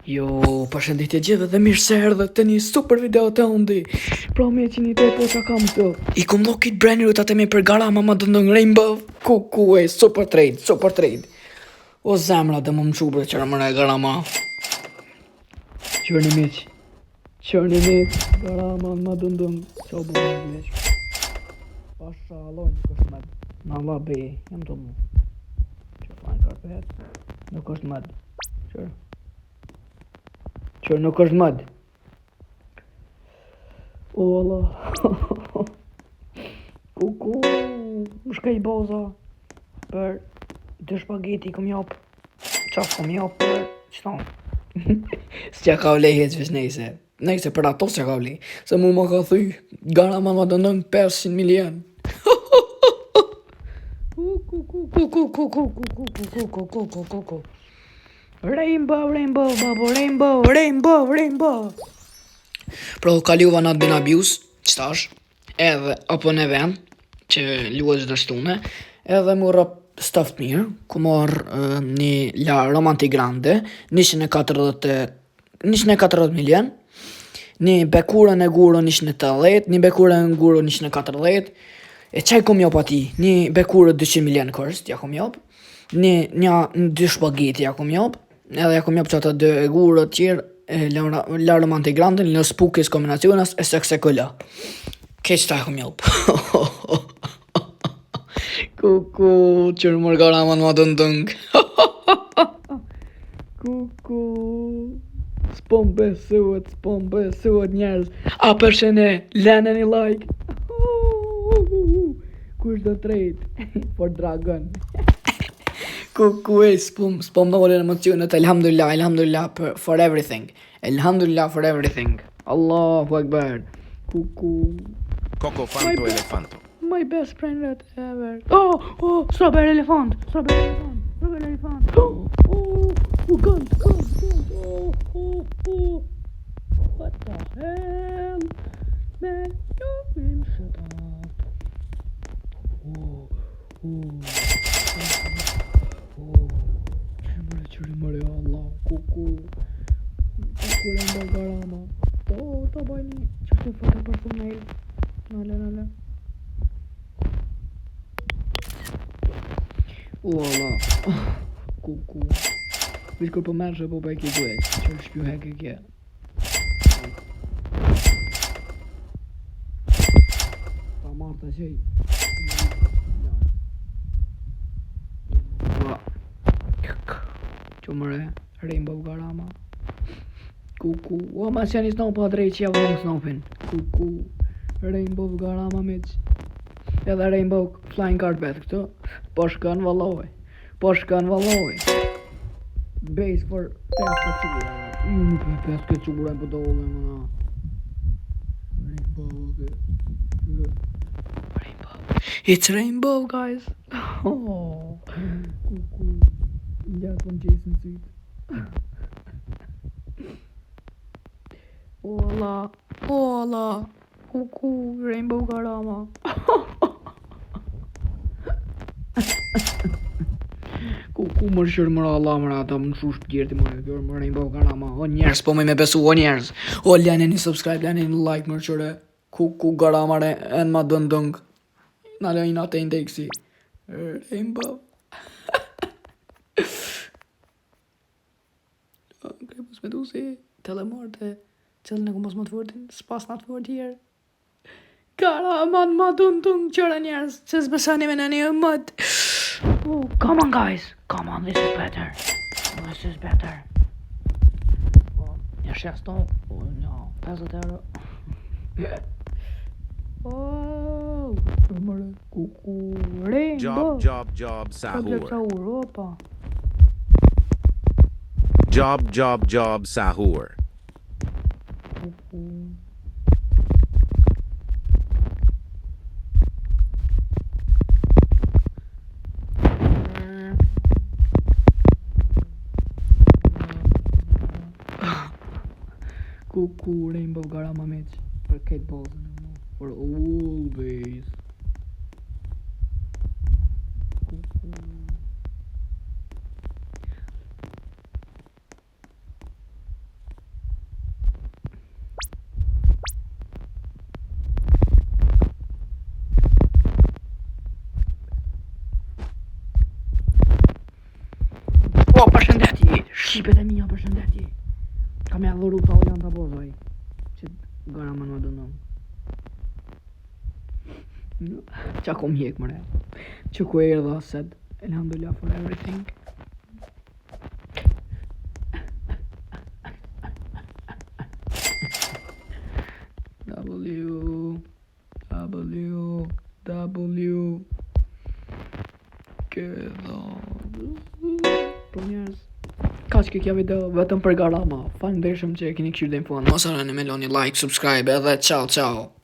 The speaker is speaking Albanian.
Jo, përshëndetje gjithë dhe mirë se erdhët të një super video të undi. Pra me që një të po që kam të. I kum lokit brand new të me për garama ma dëndën Rainbow. Ku e, super trade. O zemra dhe më qubre qërë mëre garama. Qërë një miq. Garama ma dëndën. Qa bu në miq. Pasha aloj nuk është med. Në Allah be, jam të mu. Që fajnë karpet. Nuk është med. Qërë nuk është mëd. O Allah. Kuku. Më shkaj boza. Për 2 shpageti këm jop. Qaf këm jop për qëta. S'qa ka vlej hec vesh nejse. Nejse për ato s'qa ka vlej. Se mu më ka thuj. Garama ma dëndën 500 milion. Rainbow. Pro kaluva në atë bin abuse, qëtash, edhe apo në vend, që luaj dhe shtune, edhe mu rap stuffed mirë, ku marrë një la romantik grande, 140 milion, një bekurën e gurën 180, një bekurën e gurën 140, e qaj kom jop ati, një bekurën 200 milion kërst, ja kom jop, një 2 shpageti ja kom jop, edhe ja kom jop që ata 2 e gurët tjerë, la romantik grande, në spukis kombinacionas, e sekse këlla. Keq ta ja kom jop. Kuku, qërë mërë garaman ma dëndëng. Kuku, s'pom besuat njerëz. A përshene, lene një like. Kush do trade for dragon. Kuku e s'pom në volin emocionet. Alhamdulillah for everything. Allahu Akbar. Kuku. Coco Fanto Elefanto. My best friend ever. Oh, strawberry elephant. Oh, gun. Oh. What the hell? Man, you shut up. Çürümür ya Allah. Kuku Rainbow garama. To bani. Çështë foto për thumbnail. Nale. Allah. Kuku. Vish kur po mersh apo bëj këtë duhet. Çfarë shpju hekë kjo? Pa marrë të gjej. Qumëre, Rainbow garama. Kuku. O ma që një snop pa drejt që javë në snopin. Kuku. Rainbow garama miq. Edhe Rainbow flying carpet këtu. Po shkën valloj. Base for 5 këqura. Nuk e 5 këqura për dole mëna. Rainbow. It's Rainbow guys. Oh. Kuku. Ja, von Jason Süd. Ola. Kuku, Rainbow garama. Kuku më shërë mëra Allah mëra ata më shush pjerti më Rainbow garama. O njerës, po me besu, o njerës. O lene një subscribe, lene një like më qëre. Kuku garama re, en ma dëndëng. Në lejnë atë e indeksi. Rainbow. Krepus me du si telemorte. Qëllën e ku mos më të vërtin, s'pas në të vërt tjerë. Karaman ma dëndëng qëra njerës, që s'besani me në një mëd. Oh, come on guys, this is better. Oh, një sheston, no, 50 euro. Oh, mëre, kuku, Rainbow. Job, sahur. Opa. Job, sahur. Kuku Rainbow garama miq. Për këtë bozën e mu. For always. Kuku. 1 përshëndetje. Shqipet e mia përshëndetje. Kam ja dhuru pa janë të bozoj. Që gara më në dënon. Qa kom hjek mëre. Që ku e erdha sed. Alhamdulillah for everything. W Këdha Po njerës Ka që kjo video vetëm për garama. Faleminderit që e keni këshirë dhe info. Mos harroni me loni like, subscribe edhe ciao ciao.